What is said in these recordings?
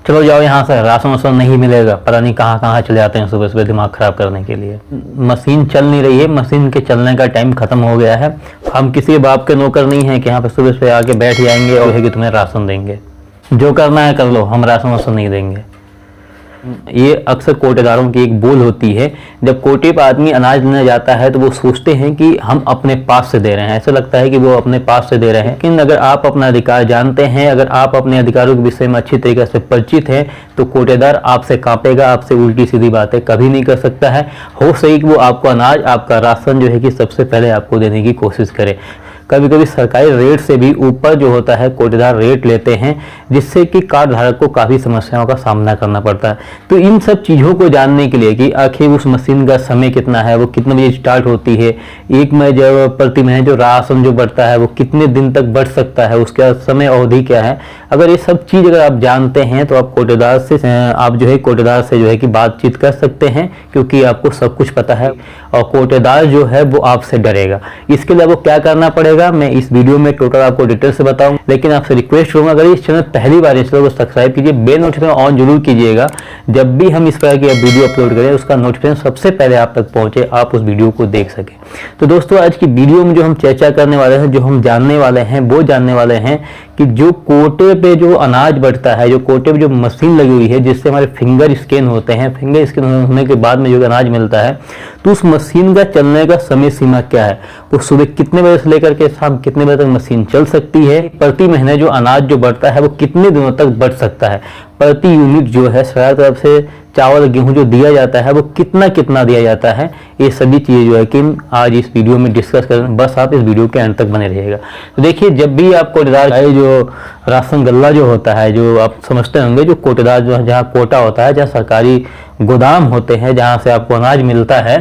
चलो जाओ यहाँ से, राशन वासन नहीं मिलेगा, पता नहीं कहाँ कहाँ चले जाते हैं सुबह सुबह दिमाग खराब करने के लिए। मशीन चल नहीं रही है, मशीन के चलने का टाइम खत्म हो गया है। हम किसी बाप के नौकर नहीं है कि यहाँ पे सुबह सुबह आके बैठ जाएंगे और है कि तुम्हें राशन देंगे, जो करना है कर लो, हम राशन वासन नहीं देंगे। ये अक्सर कोटेदारों की एक बोल होती है। जब कोटे पर आदमी अनाज लेने जाता है तो वो सोचते हैं कि हम अपने पास से दे रहे हैं, ऐसा लगता है कि वो अपने पास से दे रहे हैं। लेकिन अगर आप अपना अधिकार जानते हैं, अगर आप अपने अधिकारों के विषय में अच्छी तरीके से परिचित हैं, तो कोटेदार आपसे कांपेगा, आपसे उल्टी सीधी बातें कभी नहीं कर सकता है। हो सही कि वो आपको अनाज, आपका राशन जो है कि सबसे पहले आपको देने की कोशिश करे। कभी कभी सरकारी रेट से भी ऊपर जो होता है कोटेदार रेट लेते हैं, जिससे कि कार्ड धारक को काफ़ी समस्याओं का सामना करना पड़ता है। तो इन सब चीज़ों को जानने के लिए कि आखिर उस मशीन का समय कितना है, वो कितने बजे स्टार्ट होती है, एक महीने जब प्रति महीने जो राशन जो बढ़ता है वो कितने दिन तक बढ़ सकता है, उसका समय अवधि क्या है, अगर ये सब चीज़ अगर आप जानते हैं तो आप कोटेदार से कोटेदार से जो है कि बातचीत कर सकते हैं, क्योंकि आपको सब कुछ पता है और कोटेदार जो है वो आपसे डरेगा। इसके लिए आपको क्या करना पड़ेगा मैं इस वीडियो में टोटल आपको डिटेल से बताऊं, लेकिन आपसे रिक्वेस्ट करूंगा अगर इस चैनल पहली बार इस चैनल को सब्सक्राइब कीजिए, बेल नोटिफिकेशन ऑन जरूर कीजिएगा। जब भी हम इस तरह की वीडियो अपलोड करें उसका नोटिफिकेशन सबसे पहले आप तक पहुंचे, आप उस वीडियो को देख सकें। तो दोस्तों आज की वीडियो में जो हम चर्चा करने वाले हैं, जो हम जानने वाले हैं, वो जानने वाले हैं कि जो कोटे पे जो अनाज बढ़ता है, जो कोटे पे जो मशीन लगी हुई है जिससे हमारे फिंगर स्कैन होते हैं, फिंगर स्कैन होने के बाद में जो अनाज मिलता है, तो उस मशीन का चलने का समय सीमा क्या है, वो सुबह कितने बजे से लेकर के शाम कितने बजे तक मशीन चल सकती है, प्रति महीने जो अनाज जो बढ़ता है वो कितने दिनों तक बढ़ सकता है, प्रति यूनिट जो है सरकार की तरफ से चावल गेहूं जो दिया जाता है वो कितना कितना दिया जाता है, ये सभी चीज़ें जो है कि आज इस वीडियो में डिस्कस करें। बस आप इस वीडियो के अंत तक बने रहिएगा। तो देखिए, जब भी आप कोटेदार जो राशन गल्ला जो होता है, जो आप समझते होंगे, जो कोटेदार जो है जहाँ कोटा होता है, जहाँ सरकारी गोदाम होते हैं जहाँ से आपको अनाज मिलता है,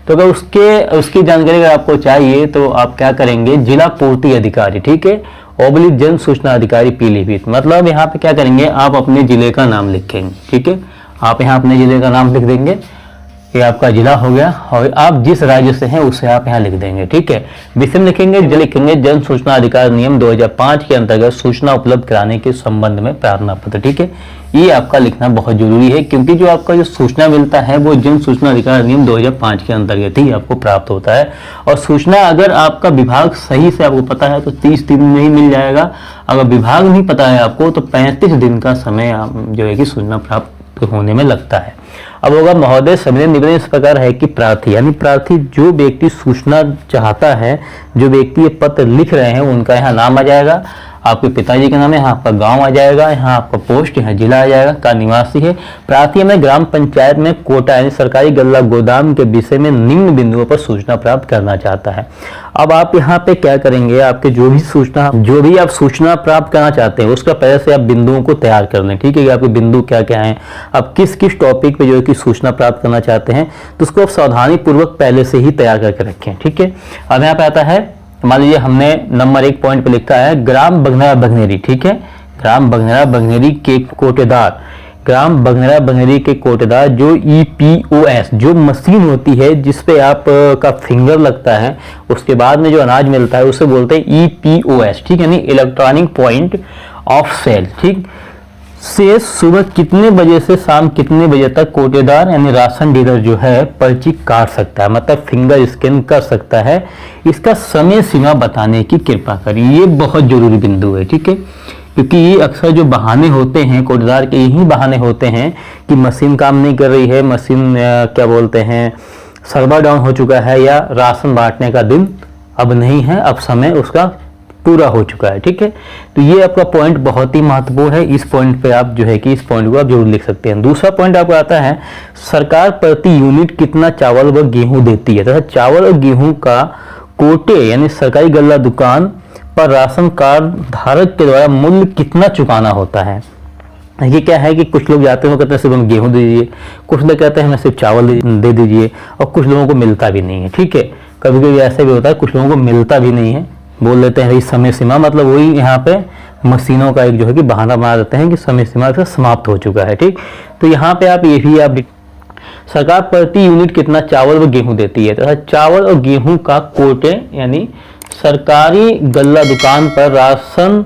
तो अगर उसकी जानकारी अगर आपको चाहिए तो आप क्या करेंगे, जिला पूर्ति अधिकारी, ठीक है, ओबलिक जन सूचना अधिकारी पीलीभीत, मतलब यहाँ पे क्या करेंगे, आप अपने जिले का नाम लिखेंगे, ठीक है, आप यहाँ अपने जिले का नाम लिख देंगे, ये आपका जिला हो गया, और आप जिस राज्य से हैं उसे आप यहाँ लिख देंगे, ठीक है। विषय में लिखेंगे जन सूचना अधिकार नियम 2005 के अंतर्गत सूचना उपलब्ध कराने के संबंध में प्रार्थना पत्र, ठीक है। ये आपका लिखना बहुत जरूरी है, क्योंकि जो आपका जो सूचना मिलता है वो जन सूचना अधिकार नियम 2005 के अंतर्गत ही आपको प्राप्त होता है। और सूचना अगर आपका विभाग सही से आपको पता है तो 30 दिन में ही मिल जाएगा। अगर विभाग नहीं पता है आपको तो 35 दिन का समय जो है कि सूचना प्राप्त होने में लगता है। अब होगा महोदय सविनय निवेदन इस प्रकार है कि प्रार्थी, यानी प्रार्थी जो व्यक्ति सूचना चाहता है, जो व्यक्ति ये पत्र लिख रहे हैं, उनका यहाँ नाम आ जाएगा, आपके पिताजी का नाम है, यहाँ आपका गांव आ जाएगा, यहाँ आपका पोस्ट, यहाँ जिला आ जाएगा, का निवासी है। प्रार्थी हमें ग्राम पंचायत में कोटा यानी सरकारी गल्ला गोदाम के विषय में निम्न बिंदुओं पर सूचना प्राप्त करना चाहता है। अब आप यहाँ पे क्या करेंगे, आपके जो भी आप सूचना प्राप्त करना चाहते हैं उसका पहले से आप बिंदुओं को तैयार कर लें, ठीक है, कि आपके बिंदु क्या क्या हैं, आप किस किस टॉपिक पे जो है कि सूचना प्राप्त करना चाहते हैं, तो उसको आप सावधानी पूर्वक पहले से ही तैयार करके रखें, ठीक है। अब यहाँ पे आता है, मान लीजिए हमने नंबर 1 पॉइंट पे लिखा है ग्राम बघनेरा बघनेरी, ठीक है, ग्राम बघनेरा बघनेरी के कोटेदार, ग्राम बघनेरा बघनेरी के कोटेदार जो EPOS जो मशीन होती है जिसपे आप का फिंगर लगता है, उसके बाद में जो अनाज मिलता है उसे बोलते हैं EPOS, ठीक है, यानी इलेक्ट्रॉनिक पॉइंट ऑफ सेल, ठीक, से सुबह कितने बजे से शाम कितने बजे तक कोटेदार यानी राशन डीलर जो है पर्ची काट सकता है, मतलब फिंगर स्कैन कर सकता है, इसका समय सीमा बताने की कृपा करिए। ये बहुत जरूरी बिंदु है, ठीक है, क्योंकि ये अक्सर जो बहाने होते हैं कोटेदार के, यही बहाने होते हैं कि मशीन काम नहीं कर रही है, मशीन क्या बोलते हैं सर्वर डाउन हो चुका है, या राशन बांटने का दिन अब नहीं है, अब समय उसका पूरा हो चुका है, ठीक है। तो ये आपका पॉइंट बहुत ही महत्वपूर्ण है, इस पॉइंट पे आप जो है कि इस पॉइंट को आप जरूर लिख सकते हैं। दूसरा पॉइंट आपको आता है सरकार प्रति यूनिट कितना चावल व गेहूं देती है, तथा चावल और गेहूं का कोटे यानी सरकारी गल्ला दुकान पर राशन कार्ड धारक के द्वारा मूल्य कितना चुकाना होता है। ये क्या है कि कुछ लोग जाते हैं कहते हैं सिर्फ हम गेहूं दे दीजिए, कुछ लोग कहते हैं हमें सिर्फ चावल दे दीजिए, और कुछ लोगों को मिलता भी नहीं है, ठीक है। कभी कभी ऐसा भी होता है कुछ लोगों को मिलता भी नहीं है, बोल देते हैं इस समय सीमा, मतलब वही यहाँ पे मशीनों का एक जो है कि बहाना बना देते हैं कि समय सीमा से समाप्त हो चुका है, ठीक। तो यहाँ पे आप ये भी आप सरकार प्रति यूनिट कितना चावल व गेहूं देती है, तथा चावल और गेहूं का कोटे यानी सरकारी गल्ला दुकान पर राशन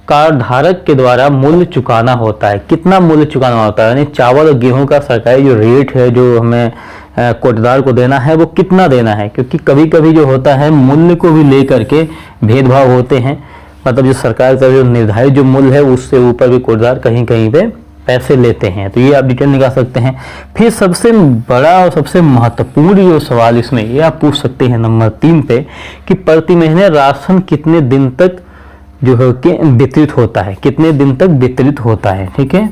कार्ड धारक के द्वारा मूल्य चुकाना होता है। कितना मूल्य चुकाना होता है, यानी चावल और गेहूं का सरकारी जो रेट है जो हमें कोटदार को देना है वो कितना देना है, क्योंकि कभी कभी जो होता है मूल्य को भी लेकर के भेदभाव होते हैं। मतलब जो सरकार का जो निर्धारित जो मूल्य है उससे ऊपर भी कोटदार कहीं कहीं पे पैसे लेते हैं, तो ये आप डिटेल निकाल सकते हैं। फिर सबसे बड़ा और सबसे महत्वपूर्ण जो सवाल इसमें ये आप पूछ सकते हैं नंबर 3 पे कि प्रति महीने राशन कितने दिन तक जो है कि वितरित होता है, कितने दिन तक वितरित होता है। ठीक है,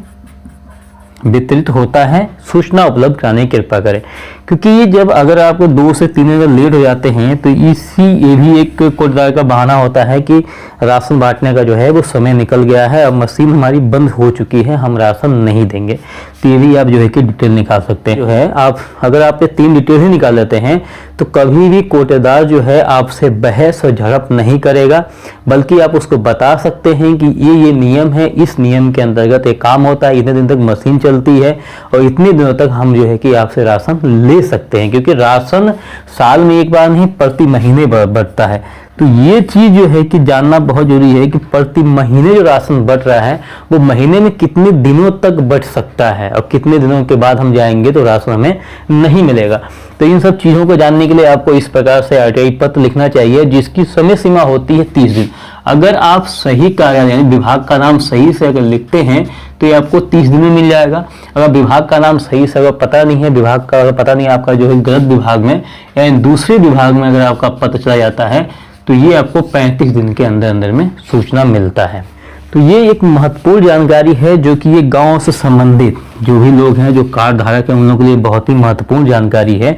वितरित होता है, सूचना उपलब्ध कराने की कृपा करें, क्योंकि ये जब अगर आपको 2 से 3 दिन लेट हो जाते हैं तो ये भी एक कोटदार का बहाना होता है कि राशन बांटने का जो है वो समय निकल गया है, अब मशीन हमारी बंद हो चुकी है, हम राशन नहीं देंगे। तो ये भी आप जो है कि डिटेल निकाल सकते हैं। जो है आप अगर आप ये 3 डिटेल ही निकाल लेते हैं तो कभी भी कोटेदार जो है आपसे बहस और झड़प नहीं करेगा, बल्कि आप उसको बता सकते हैं कि ये नियम है, इस नियम के अंतर्गत एक काम होता है, इतने दिन तक मशीन चलती है और इतने दिनों तक हम जो है कि आपसे राशन ले सकते हैं, क्योंकि राशन साल में एक बार नहीं प्रति महीने बढ़ता है। तो ये चीज जो है कि जानना बहुत जरूरी है कि प्रति महीने जो राशन बट रहा है वो महीने में कितने दिनों तक बट सकता है और कितने दिनों के बाद हम जाएंगे तो राशन हमें नहीं मिलेगा। तो इन सब चीजों को जानने के लिए आपको इस प्रकार से आरटीआई पत्र लिखना चाहिए, जिसकी समय सीमा होती है 30 दिन। अगर आप सही कार्यालय यानी विभाग का नाम सही से अगर लिखते हैं तो ये आपको 30 दिन में मिल जाएगा। अगर विभाग का नाम सही से अगर पता नहीं है, विभाग का अगर पता नहीं आपका जो है गलत विभाग में या दूसरे विभाग में अगर आपका पता चला जाता है तो ये आपको 35 दिन के अंदर अंदर में सूचना मिलता है। तो ये एक महत्वपूर्ण जानकारी है जो कि ये गांव से संबंधित जो भी लोग हैं जो कार्ड धारक हैं उन लोगों के लिए बहुत ही महत्वपूर्ण जानकारी है।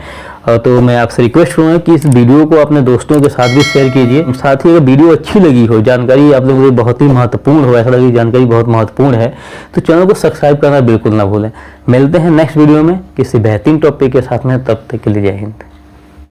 तो मैं आपसे रिक्वेस्ट करूँगा कि इस वीडियो को अपने दोस्तों के साथ भी शेयर कीजिए। साथ ही अगर वीडियो अच्छी लगी हो, जानकारी आप लोगों को बहुत ही महत्वपूर्ण हो, ऐसा लगे जानकारी बहुत महत्वपूर्ण है, तो चैनल को सब्सक्राइब करना बिल्कुल ना भूलें। मिलते हैं नेक्स्ट वीडियो में किसी बेहतरीन टॉपिक के साथ में, तब तक के लिए जय हिंद।